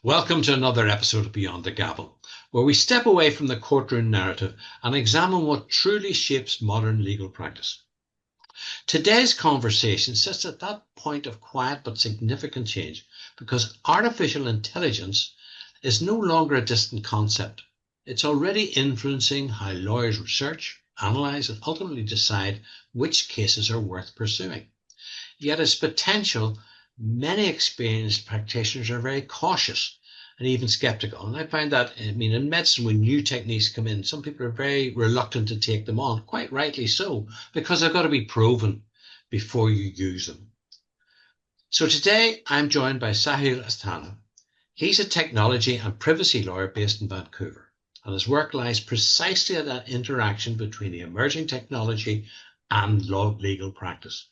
Welcome to another episode of Beyond the Gavel, where we step away from the courtroom narrative and examine what truly shapes modern legal practice. Today's conversation sits at that point of quiet but significant change because artificial intelligence is no longer a distant concept. It's already influencing how lawyers research, analyze, and ultimately decide which cases are worth pursuing. Yet its potential, many experienced practitioners are very cautious and even skeptical. And I find that, in medicine, when new techniques come in, some people are very reluctant to take them on, quite rightly so, because they've got to be proven before you use them. So today I'm joined by Sahil Asthana. He's a technology and privacy lawyer based in Vancouver, and his work lies precisely at that interaction between the emerging technology and legal practice.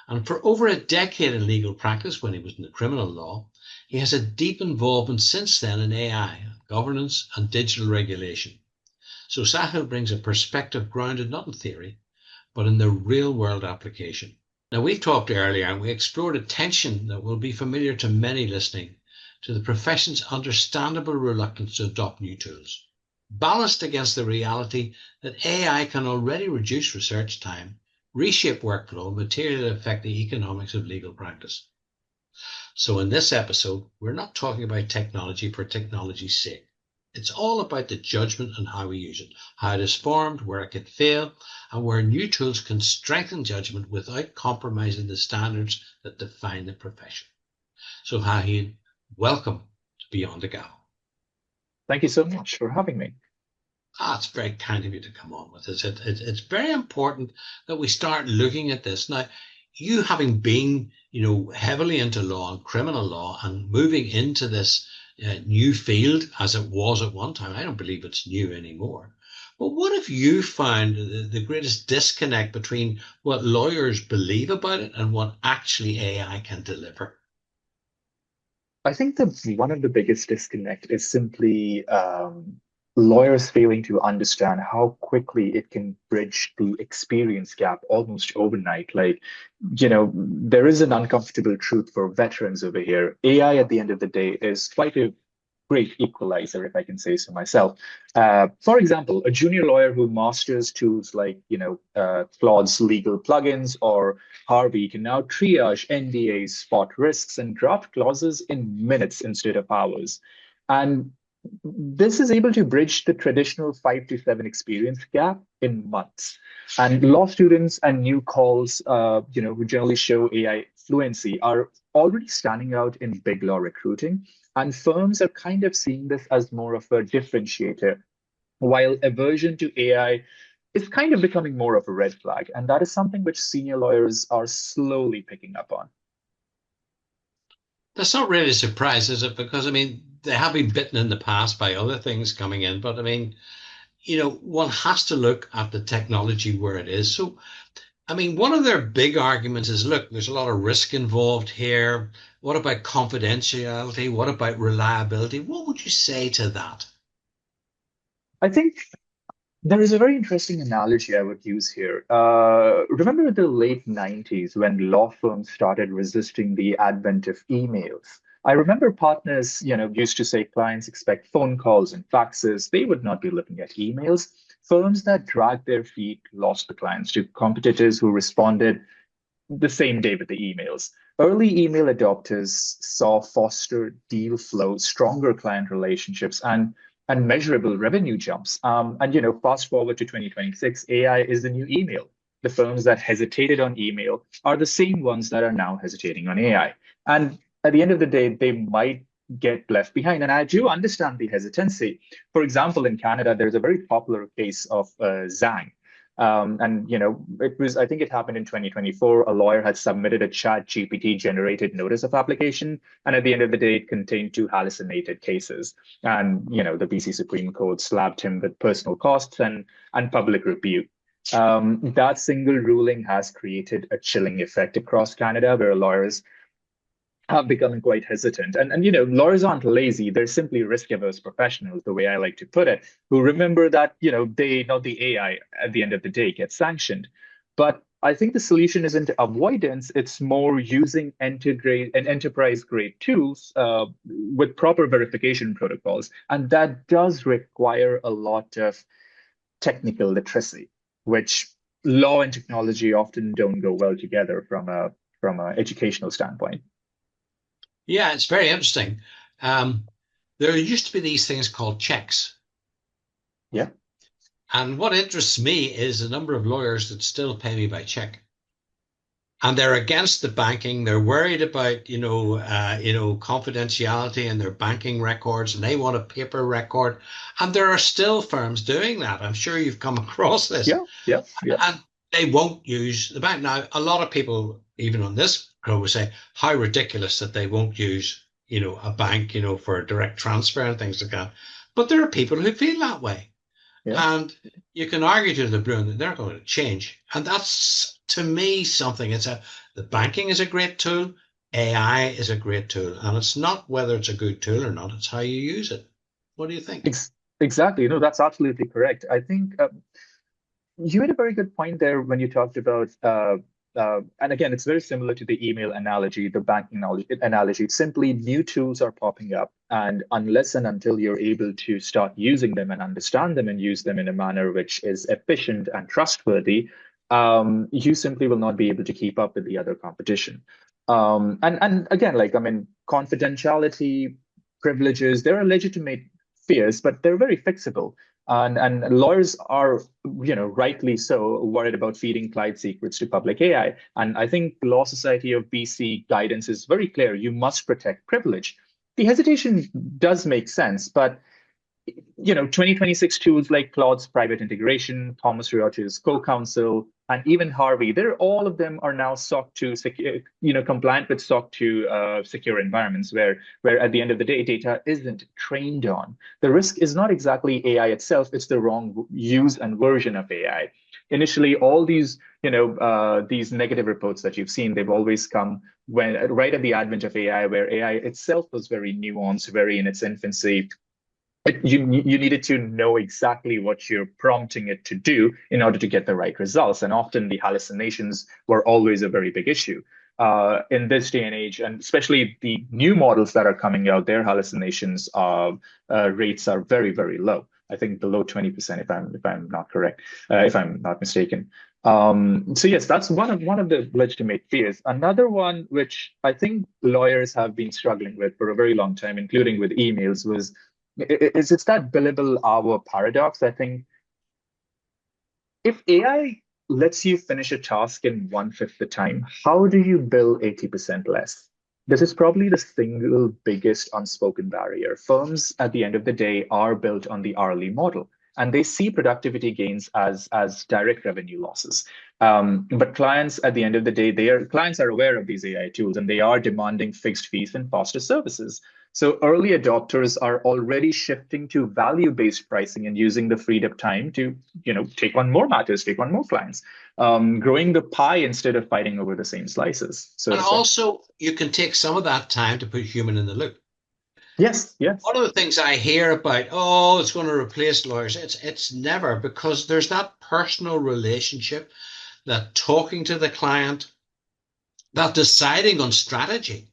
And for over a decade in legal practice, when he was in the criminal law, he has a deep involvement since then in AI, governance, and digital regulation. So Sahil brings a perspective grounded not in theory, but in the real-world application. Now, we talked earlier and we explored a tension that will be familiar to many listening to the profession's understandable reluctance to adopt new tools, balanced against the reality that AI can already reduce research time, reshape workflow, and materially affect the economics of legal practice. So in this episode, we're not talking about technology for technology's sake. It's all about the judgment and how we use it, how it is formed, where it can fail, and where new tools can strengthen judgment without compromising the standards that define the profession. So Sahil, welcome to Beyond the Gavel. Thank you so much for having me. It's very kind of you to come on with this. It's very important that we start looking at this. Now, you having been, heavily into law and criminal law and moving into this new field as it was at one time, I don't believe it's new anymore. But what have you found the greatest disconnect between what lawyers believe about it and what actually AI can deliver? I think that one of the biggest disconnect is simply lawyers failing to understand how quickly it can bridge the experience gap almost overnight. There is an uncomfortable truth for veterans over here. AI at the end of the day is quite a great equalizer, if I can say so myself. For example, a junior lawyer who masters tools like, Claude's legal plugins or Harvey can now triage NDAs, spot risks, and draft clauses in minutes instead of hours. And this is able to bridge the traditional 5 to 7 experience gap in months. And law students and new calls, who generally show AI fluency are already standing out in big law recruiting. And firms are kind of seeing this as more of a differentiator, while aversion to AI is kind of becoming more of a red flag. And that is something which senior lawyers are slowly picking up on. That's not really a surprise, is it? Because, they have been bitten in the past by other things coming in. But, one has to look at the technology where it is. So, one of their big arguments is, look, there's a lot of risk involved here. What about confidentiality? What about reliability? What would you say to that? I think there is a very interesting analogy I would use here. Remember the late 90s when law firms started resisting the advent of emails? I remember partners, used to say clients expect phone calls and faxes. They would not be looking at emails. Firms that dragged their feet lost the clients to competitors who responded the same day with the emails. Early email adopters saw foster deal flow, stronger client relationships, and measurable revenue jumps. Fast forward to 2026, AI is the new email. The firms that hesitated on email are the same ones that are now hesitating on AI. And at the end of the day, they might get left behind. And I do understand the hesitancy. For example, in Canada, there's a very popular case of Zang. I think it happened in 2024. A lawyer had submitted a chat GPT generated notice of application. And at the end of the day, it contained 2 hallucinated cases. And, the BC Supreme Court slapped him with personal costs and public rebuke. That single ruling has created a chilling effect across Canada where lawyers have become quite hesitant. Lawyers aren't lazy. They're simply risk-averse professionals, the way I like to put it, who remember that, not the AI at the end of the day gets sanctioned. But I think the solution isn't avoidance, it's more using integrate and enterprise-grade tools with proper verification protocols. And that does require a lot of technical literacy, which law and technology often don't go well together from a educational standpoint. Yeah, it's very interesting. Um, there used to be these things called checks. Yeah. And what interests me is the number of lawyers that still pay me by check. And they're against the banking. They're worried about, confidentiality in their banking records, and they want a paper record. And there are still firms doing that. I'm sure you've come across this. Yeah, yeah, yeah. And they won't use the bank. Now, a lot of people, even on this show, will say how ridiculous that they won't use, a bank, for a direct transfer and things like that. But there are people who feel that way. Yeah. And you can argue to the blue that they're going to change. And that's, to me, something. The banking is a great tool. AI is a great tool. And it's not whether it's a good tool or not, it's how you use it. What do you think? Exactly. No, that's absolutely correct. I think you had a very good point there when you talked about, and again, it's very similar to the email analogy, the banking analogy. Simply new tools are popping up, and unless and until you're able to start using them and understand them and use them in a manner which is efficient and trustworthy, you simply will not be able to keep up with the other competition. And again, like I mean, confidentiality, privileges, there are legitimate fears, but they're very fixable. And lawyers are, rightly so, worried about feeding client secrets to public AI. And I think the Law Society of BC guidance is very clear. You must protect privilege. The hesitation does make sense, but 2026 tools like Claude's private integration, Thomas Riot's co-counsel, and even Harvey, they're all of them are now SOC 2 secure, compliant with SOC 2 secure environments where at the end of the day, data isn't trained on. The risk is not exactly AI itself, it's the wrong use and version of AI. Initially, all these negative reports that you've seen, they've always come when right at the advent of AI, where AI itself was very nuanced, very in its infancy. You needed to know exactly what you're prompting it to do in order to get the right results. And often the hallucinations were always a very big issue. In this day and age, and especially the new models that are coming out, their hallucinations rates are very, very low. I think below 20%, if I'm not correct, if I'm not mistaken. So yes, that's one of the legitimate fears. Another one, which I think lawyers have been struggling with for a very long time, including with emails, it's that billable hour paradox. I think if AI lets you finish a task in 1/5 the time, how do you bill 80% less? This is probably the single biggest unspoken barrier. Firms at the end of the day are built on the hourly model, and they see productivity gains as direct revenue losses. But clients at the end of the day, clients are aware of these AI tools and they are demanding fixed fees and faster services. So early adopters are already shifting to value-based pricing and using the freed up time to, take on more matters, take on more clients, growing the pie instead of fighting over the same slices. And also, you can take some of that time to put human in the loop. Yes, yes. One of the things I hear about, oh, it's going to replace lawyers. It's never, because there's that personal relationship, that talking to the client, that deciding on strategy.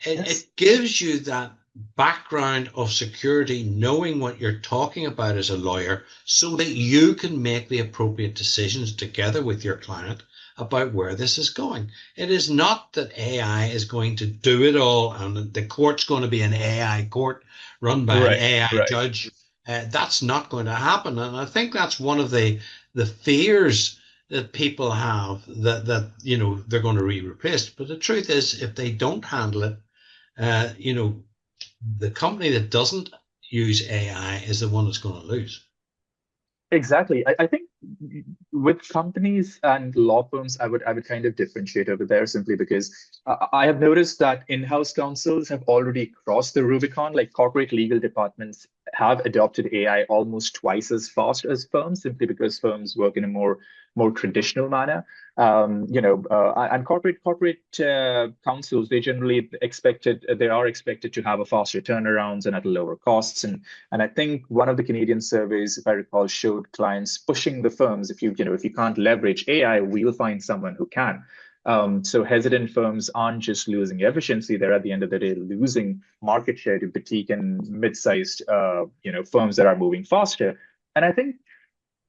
It gives you that background of security, knowing what you're talking about as a lawyer, so that you can make the appropriate decisions together with your client about where this is going. It is not that AI is going to do it all and the court's going to be an AI court run by an AI judge. That's not going to happen. And I think that's one of the fears that people have, that they're going to be replaced. But the truth is, if they don't handle it, the company that doesn't use AI is the one that's going to lose. Exactly. I think with companies and law firms, I would kind of differentiate over there, simply because I have noticed that in-house counsels have already crossed the Rubicon. Like corporate legal departments have adopted AI almost twice as fast as firms, simply because firms work in a more traditional manner. And corporate councils, they are expected to have a faster turnarounds and at lower costs. And I think one of the Canadian surveys, if I recall, showed clients pushing the firms, if you can't leverage AI, we'll find someone who can. So hesitant firms aren't just losing efficiency; they're at the end of the day losing market share to boutique and mid-sized, firms that are moving faster. And I think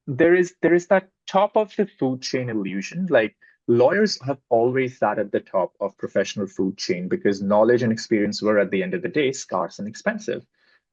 there is that top of the food chain illusion. Like, lawyers have always sat at the top of professional food chain because knowledge and experience were at the end of the day scarce and expensive.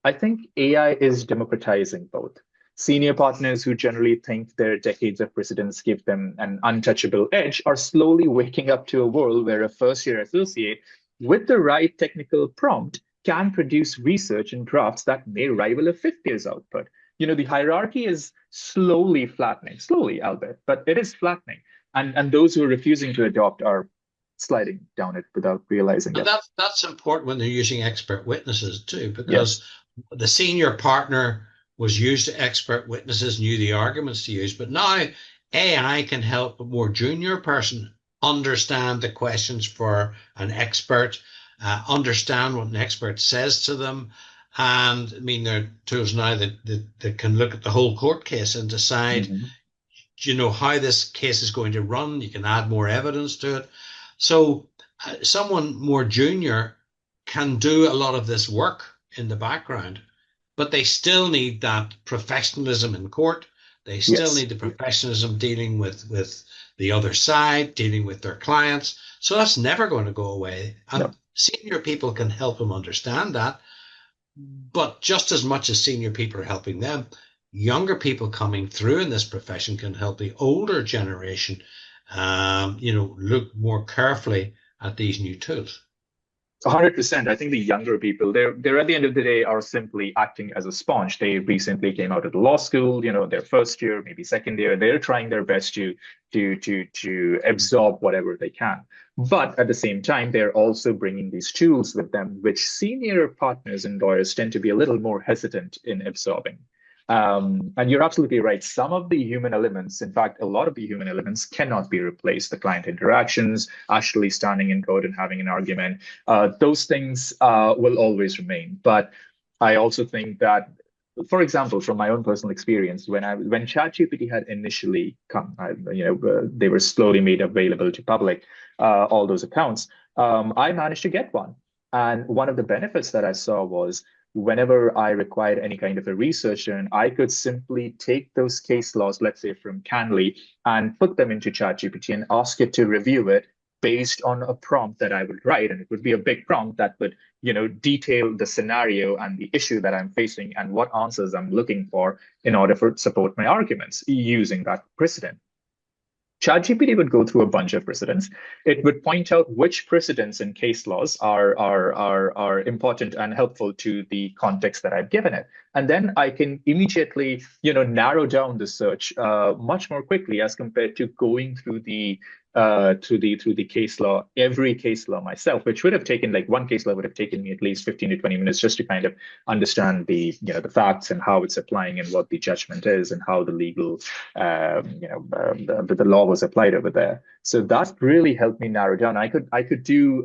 I think AI is democratizing both. Senior partners who generally think their decades of precedence give them an untouchable edge are slowly waking up to a world where a first year associate with the right technical prompt can produce research and drafts that may rival a fifth year's output. The hierarchy is slowly flattening, slowly, albeit, but it is flattening. And those who are refusing to adopt are sliding down it without realizing And it. that's important when they're using expert witnesses too, because Yes. the senior partner was used to expert witnesses, knew the arguments to use, but now AI can help a more junior person understand the questions for an expert, understand what an expert says to them. And I mean, there are tools now that can look at the whole court case and decide, Mhm. how this case is going to run. You can add more evidence to it. So someone more junior can do a lot of this work in the background, but they still need that professionalism in court. They still Yes. need the professionalism dealing with the other side, dealing with their clients. So that's never going to go away. And No. senior people can help them understand that. But just as much as senior people are helping them, younger people coming through in this profession can help the older generation, look more carefully at these new tools. 100%. I think the younger people, they're at the end of the day are simply acting as a sponge. They recently came out of the law school, their first year, maybe second year. They're trying their best to absorb whatever they can. But at the same time, they're also bringing these tools with them, which senior partners and lawyers tend to be a little more hesitant in absorbing. And you're absolutely right. Some of the human elements, in fact, a lot of the human elements cannot be replaced. The client interactions, actually standing in court and having an argument, those things will always remain. But I also think that, for example, from my own personal experience, when ChatGPT had initially come, they were slowly made available to public, all those accounts. I managed to get one, and one of the benefits that I saw was whenever I required any kind of a researcher, and I could simply take those case laws, let's say from Canley, and put them into ChatGPT and ask it to review it based on a prompt that I would write. And it would be a big prompt that would, detail the scenario and the issue that I'm facing and what answers I'm looking for in order to support my arguments using that precedent. ChatGPT would go through a bunch of precedents. It would point out which precedents and case laws are important and helpful to the context that I've given it. And then I can immediately, narrow down the search much more quickly as compared to going through the case law, every case law myself, which would have taken, like, one case law would have taken me at least 15 to 20 minutes just to kind of understand the facts and how it's applying and what the judgment is and how the legal the law was applied over there. So that really helped me narrow down. I could do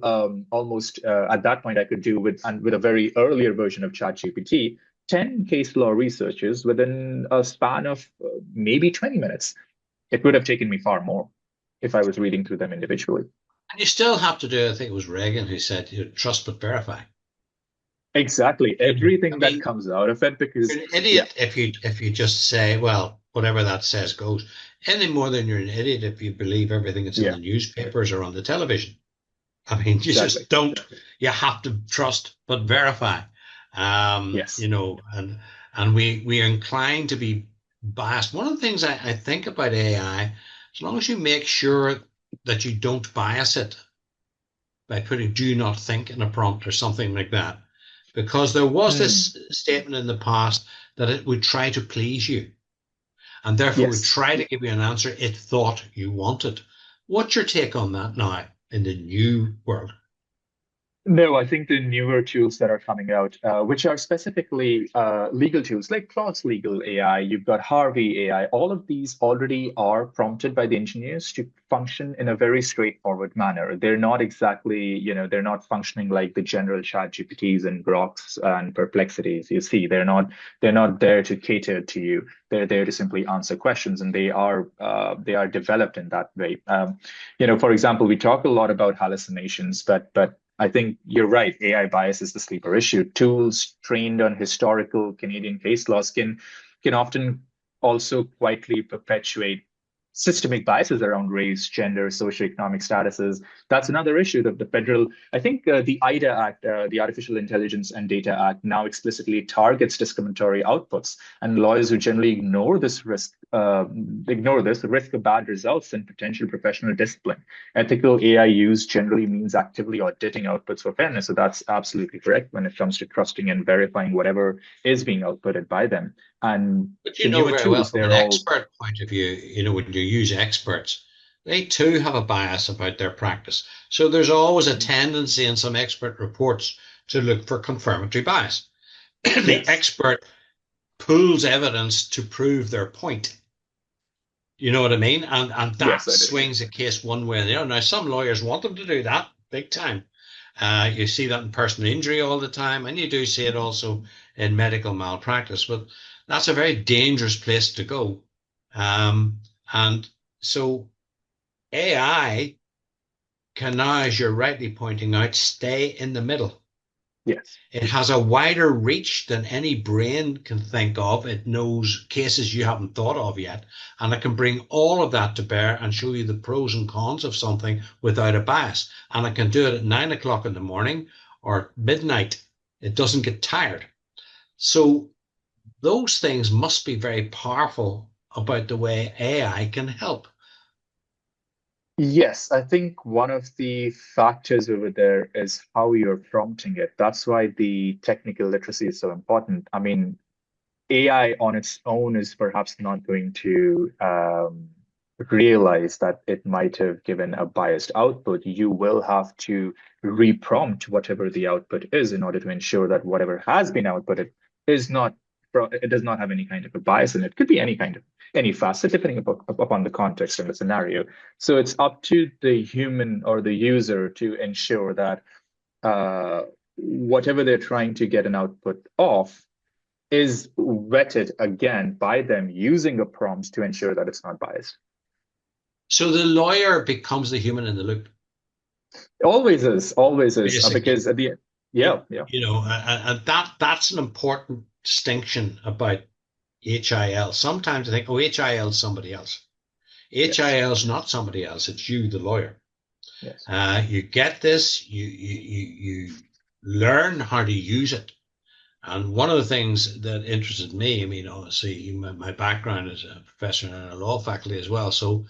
almost at that point I could do with a very earlier version of ChatGPT 10 case law researches within a span of maybe 20 minutes. It would have taken me far more if I was reading through them individually. And you still have to do, I think it was Reagan who said, trust but verify. Exactly. I Everything that mean, comes out of it, you're because an yeah, idiot if you just say, well, whatever that says goes. Any more than you're an idiot if you believe everything that's in yeah, the newspapers or on the television. I mean, you exactly. just don't. You have to trust but verify. Yes. And we are inclined to be biased. One of the things I think about AI, as long as you make sure that you don't bias it by putting "do not think" in a prompt or something like that, because there was Hmm. this statement in the past that it would try to please you and therefore would Yes. try to give you an answer it thought you wanted. What's your take on that now in the new world? No, I think the newer tools that are coming out, which are specifically legal tools like Claude's Legal AI, you've got Harvey AI, all of these already are prompted by the engineers to function in a very straightforward manner. They're not exactly, they're not functioning like the general chat GPTs and Groks and Perplexities. You see, they're not there to cater to you. They're there to simply answer questions, and they are developed in that way. For example, we talk a lot about hallucinations, but I think you're right. AI bias is the sleeper issue. Tools trained on historical Canadian case laws can often also quietly perpetuate systemic biases around race, gender, socioeconomic statuses. That's another issue that the federal, I think the IDA Act, the Artificial Intelligence and Data Act, now explicitly targets discriminatory outputs. And lawyers who generally ignore this risk of bad results and potential professional discipline. Ethical AI use generally means actively auditing outputs for fairness. So that's absolutely correct when it comes to trusting and verifying whatever is being outputted by them. And But the you know newer very well tools, from an they're all, expert point of view, when you use experts, they too have a bias about their practice. So there's always a tendency in some expert reports to look for confirmatory bias. The yes, expert pulls evidence to prove their point. You know what I mean? And yes, that I do. swings a case one way or the other. Now, some lawyers want them to do that big time. You see that in personal injury all the time, and you do see it also in medical malpractice. But that's a very dangerous place to go. And so AI can now, as you're rightly pointing out, stay in the middle. Yes. It has a wider reach than any brain can think of. It knows cases you haven't thought of yet, and it can bring all of that to bear and show you the pros and cons of something without a bias. And it can do it at 9 o'clock in the morning or midnight. It doesn't get tired. So those things must be very powerful about the way AI can help. Yes, I think one of the factors over there is how you're prompting it. That's why the technical literacy is so important. I mean, AI on its own is perhaps not going to realize that it might have given a biased output. You will have to reprompt whatever the output is in order to ensure that whatever has been outputted is not, it does not have any kind of a bias, and it could be any facet depending upon the context and the scenario. So it's up to the human or the user to ensure that whatever they're trying to get an output of is vetted again by them using a prompt to ensure that it's not biased. So the lawyer becomes the human in the loop, Always is, basically. because at the end, You, yeah, yeah, you know, and that's an important distinction about HIL. Sometimes I think, oh, HIL is somebody else. yes, HIL is not somebody else. It's you, the lawyer. yes, You get this. You learn how to use it. And one of the things that interested me, I mean, obviously, my background is a professor in a law faculty as well. So,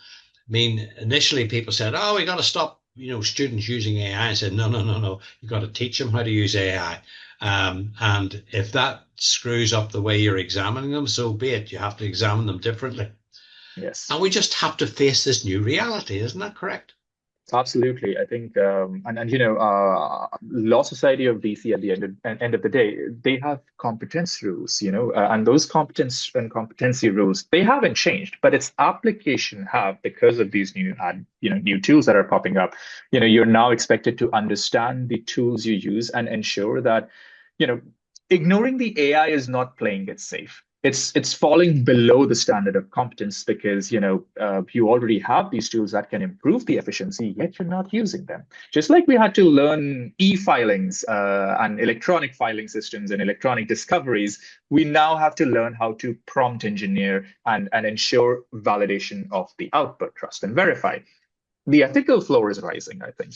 I mean, initially people said, "Oh, we got to stop, students using AI." I said, "No, no, no, no. You got to teach them how to use AI. And if that screws up the way you're examining them, so be it. You have to examine them differently." yes. And we just have to face this new reality, isn't that correct? Absolutely. I think, and Law Society of DC at the end of the day, they have competence rules, and those competence and competency rules, they haven't changed, but its application have because of these new tools that are popping up. You're now expected to understand the tools you use and ensure that, you know, ignoring the AI is not playing it safe. It's falling below the standard of competence because you already have these tools that can improve the efficiency, yet you're not using them. Just like we had to learn e-filings and electronic filing systems and electronic discoveries, we now have to learn how to prompt engineer and ensure validation of the output, trust and verify. The ethical floor is rising, I think.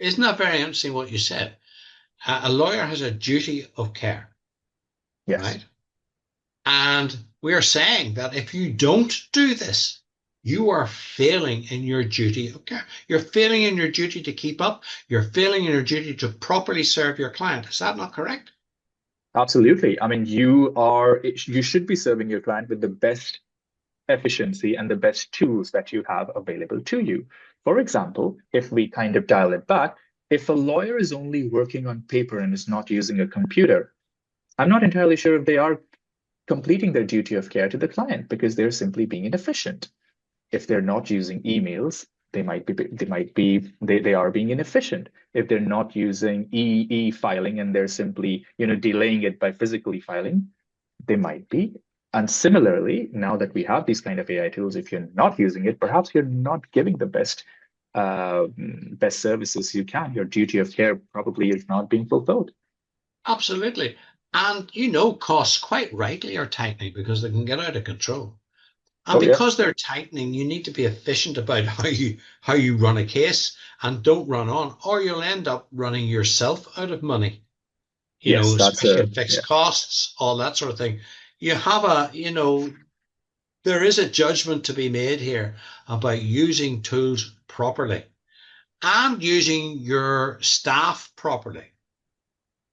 Isn't that very interesting what you said? A lawyer has a duty of care, Yes. right? And we are saying that if you don't do this, you are failing in your duty of care. You're failing in your duty to keep up. You're failing in your duty to properly serve your client. Is that not correct? Absolutely. I mean, you should be serving your client with the best efficiency and the best tools that you have available to you. For example, if we kind of dial it back, If a lawyer is only working on paper and is not using a computer, I'm not entirely sure if they are completing their duty of care to the client because they're simply being inefficient. If they're not using emails, they are being inefficient. If they're not using e-filing and they're simply, delaying it by physically filing, they might be. And similarly, now that we have these kind of AI tools, if you're not using it, perhaps you're not giving the best services you can. Your duty of care probably is not being fulfilled. Absolutely. And costs quite rightly are tightening because they can get out of control. And Oh yeah. because they're tightening, you need to be efficient about how you run a case and don't run on, or you'll end up running yourself out of money, Yes, that's especially a in yeah. fixed costs, all that sort of thing. You have there is a judgment to be made here about using tools properly and using your staff properly.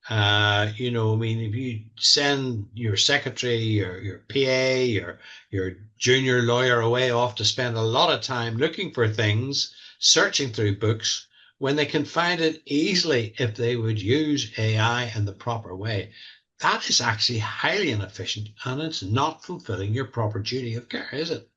I mean, if you send your secretary, your PA, your junior lawyer away off to spend a lot of time looking for things, searching through books, when they can find it easily if they would use AI in the proper way, that is actually highly inefficient and it's not fulfilling your proper duty of care, is it?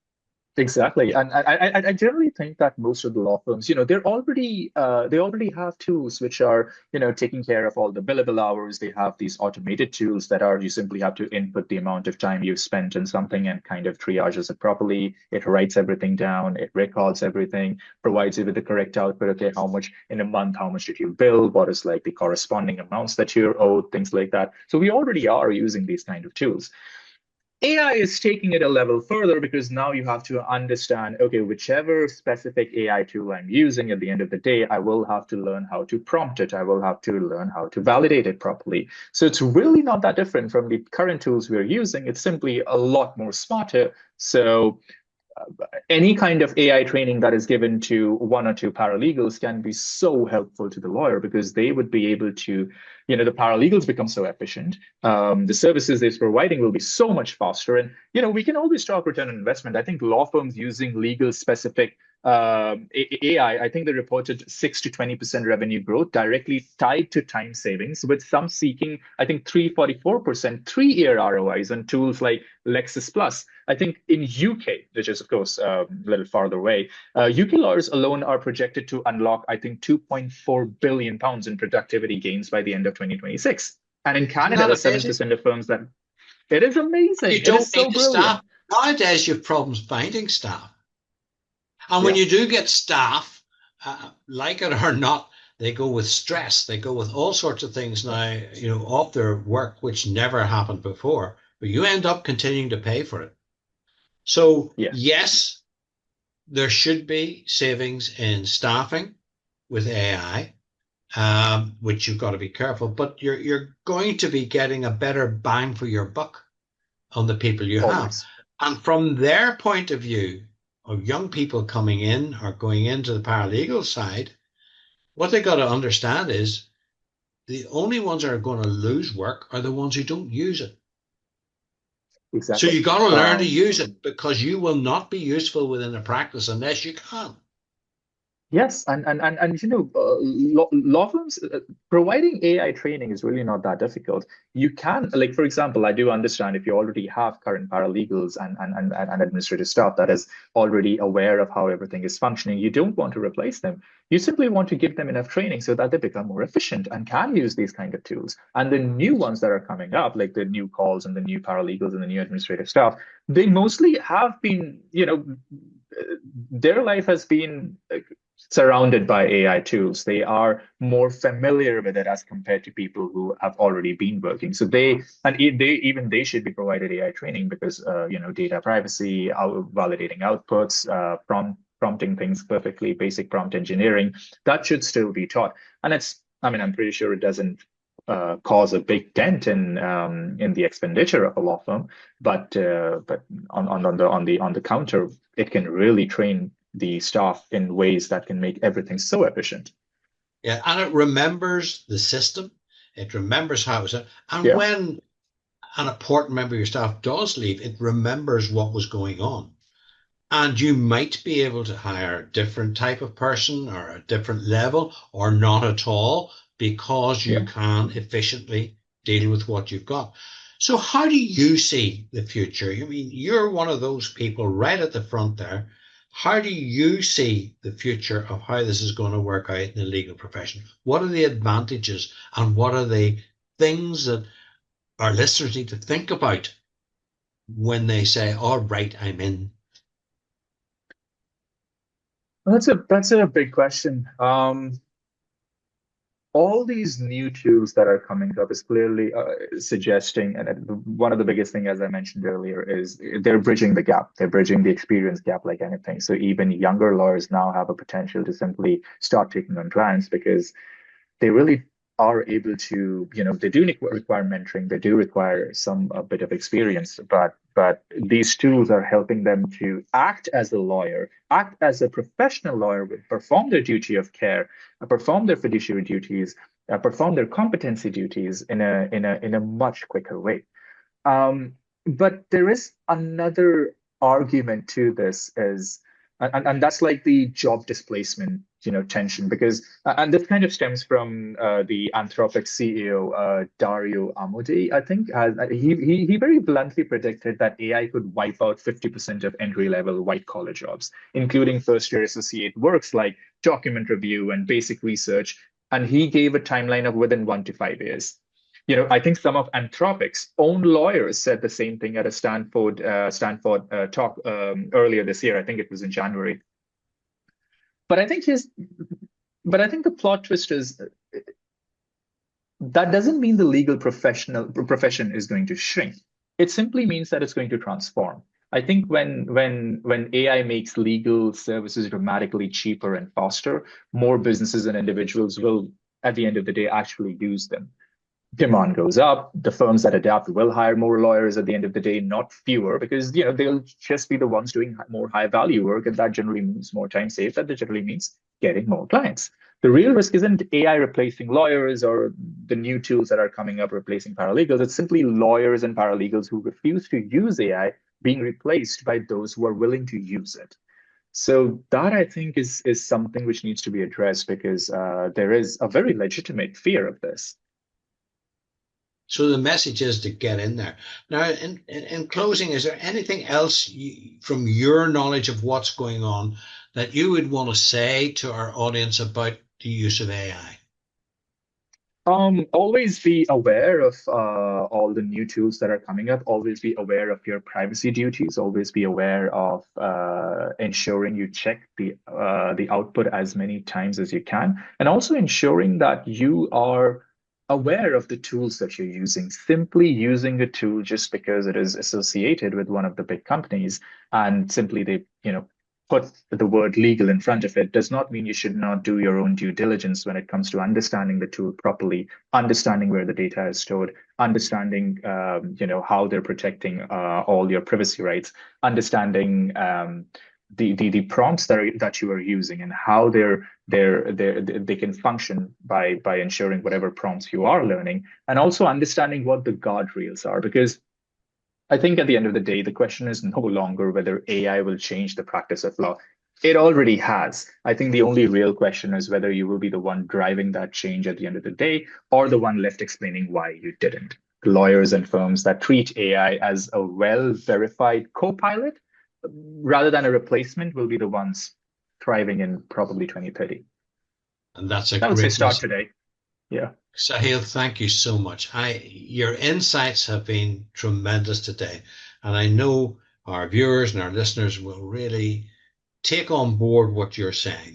Exactly, and I generally think that most of the law firms, they already have tools which are, taking care of all the billable hours. They have these automated tools that are you simply have to input the amount of time you've spent in something and kind of triages it properly. It writes everything down, it records everything, provides you with the correct output. Okay, how much in a month? How much did you bill? What is like the corresponding amounts that you're owed? Things like that. So we already are using these kind of tools. AI is taking it a level further because now you have to understand, okay, whichever specific AI tool I'm using at the end of the day, I will have to learn how to prompt it. I will have to learn how to validate it properly. So it's really not that different from the current tools we're using. It's simply a lot more smarter. So any kind of AI training that is given to one or two paralegals can be so helpful to the lawyer because they would be able to, the paralegals become so efficient. The services they're providing will be so much faster. And, we can always talk return on investment. I think law firms using legal specific AI, I think they reported 6 to 20% revenue growth directly tied to time savings, with some seeking, I think, 344% 3-year ROIs on tools like Lexis Plus. I think in UK, which is of course a little farther away, UK lawyers alone are projected to unlock, I think, 2.4 billion pounds in productivity gains by the end of 2026. And in Isn't Canada, that the amazing? 7% of firms that it is amazing. You It don't is need so the staff. brilliant. Nowadays, you have problems finding staff. And when Yeah. you do get staff, like it or not, they go with stress. They go with all sorts of things now, off their work, which never happened before. But you end up continuing to pay for it. So, Yeah. yes, there should be savings in staffing with AI, which you've got to be careful. But you're going to be getting a better bang for your buck on the people you have. Always. And from their point of view of young people coming in or going into the paralegal side, what they got to understand is the only ones that are going to lose work are the ones who don't use it. So Exactly. you got to learn to use it because you will not be useful within a practice unless you can. Yes, and law firms providing AI training is really not that difficult. You can, like, for example, I do understand if you already have current paralegals and administrative staff that is already aware of how everything is functioning, you don't want to replace them. You simply want to give them enough training so that they become more efficient and can use these kind of tools. And the new ones that are coming up, like the new calls and the new paralegals and the new administrative staff, they mostly have been, their life has been surrounded by AI tools. They are more familiar with it as compared to people who have already been working. So they should be provided AI training because data privacy, validating outputs, prompting things perfectly, basic prompt engineering, that should still be taught. And I'm pretty sure it doesn't cause a big dent in the expenditure of a law firm, but on the counter, it can really train the staff in ways that can make everything so efficient. Yeah, and it remembers the system. It remembers how it was. And Yeah. when an important member of your staff does leave, it remembers what was going on. And you might be able to hire a different type of person or a different level or not at all because you Yeah. can efficiently deal with what you've got. So, how do you see the future? I mean, you're one of those people right at the front there. How do you see the future of how this is going to work out in the legal profession? What are the advantages and what are the things that our listeners need to think about when they say, all right, I'm in? Well, that's a big question. All these new tools that are coming up is clearly suggesting, and one of the biggest thing, as I mentioned earlier, is they're bridging the gap. They're bridging the experience gap like anything. So even younger lawyers now have a potential to simply start taking on clients because they really are able to, they do require mentoring, they do require some a bit of experience, but these tools are helping them to act as a lawyer, act as a professional lawyer, perform their duty of care, perform their fiduciary duties, perform their competency duties in a much quicker way. Um, but there is another argument to this is, and that's like the job displacement, tension, because, and this kind of stems from the Anthropic CEO, Dario Amodei, I think, he very bluntly predicted that AI could wipe out 50% of entry-level white-collar jobs, including first-year associate works like document review and basic research. And he gave a timeline of within 1 to 5 years. I think some of Anthropic's own lawyers said the same thing at a Stanford talk earlier this year. I think it was in January. But I think his, but I think the plot twist is that doesn't mean the legal profession is going to shrink. It simply means that it's going to transform. I think when AI makes legal services dramatically cheaper and faster, more businesses and individuals will, at the end of the day, actually use them. Demand goes up. The firms that adapt will hire more lawyers at the end of the day, not fewer, because they'll just be the ones doing more high value work, and that generally means more time saved. That generally means getting more clients. The real risk isn't AI replacing lawyers or the new tools that are coming up replacing paralegals. It's simply lawyers and paralegals who refuse to use AI being replaced by those who are willing to use it. So that I think is something which needs to be addressed because there is a very legitimate fear of this. So the message is to get in there. Now, in closing, is there anything else from your knowledge of what's going on that you would want to say to our audience about the use of AI? Always be aware of all the new tools that are coming up. Always be aware of your privacy duties. Always be aware of ensuring you check the output as many times as you can, and also ensuring that you are aware of the tools that you're using. Simply using a tool just because it is associated with one of the big companies and simply they, put the word legal in front of it does not mean you should not do your own due diligence when it comes to understanding the tool properly, understanding where the data is stored, understanding how they're protecting all your privacy rights, understanding the prompts that you are using and how they can function by ensuring whatever prompts you are learning, and also understanding what the guardrails are, because I think at the end of the day, the question is no longer whether AI will change the practice of law. It already has. I think the only real question is whether you will be the one driving that change at the end of the day or the one left explaining why you didn't. Lawyers and firms that treat AI as a well-verified co-pilot rather than a replacement will be the ones thriving in probably 2030. And that's a I would say great start message. today. Yeah. Sahil, thank you so much. Your insights have been tremendous today. And I know our viewers and our listeners will really take on board what you're saying.